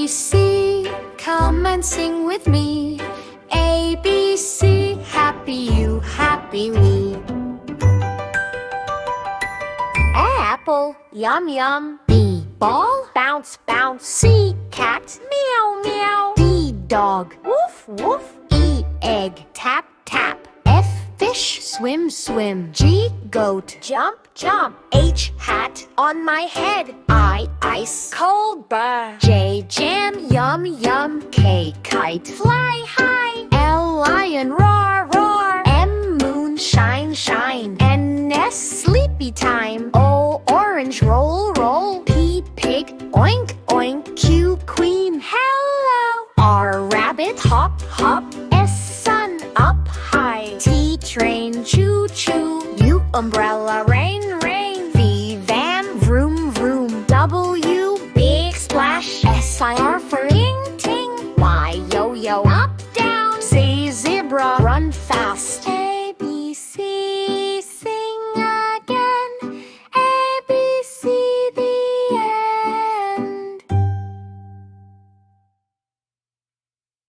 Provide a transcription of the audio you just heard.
C, come and sing with me. A, B, C, happy you, happy me. A, apple, yum, yum. B, ball, bounce, bounce. C, cat, meow, meow. D, dog, woof, woof. E, egg, tap, tap. F, fish, swim, swim. G, goat, jump, jump. H, hat, on my head. I, ice, cold burr. J, jam, yum, yum. K, kite, fly high. L, lion, roar, roar. M, moon, shine, shine. N, nest, sleepy time. O, orange, roll, roll. P, pig, oink, oink. Q, queen, hello. R, rabbit, hop, hop. S, sun, up high. T, train, choo, choo. U, umbrella, rain, rain. V, van, vroom, vroom. W, big splash. S, I, R for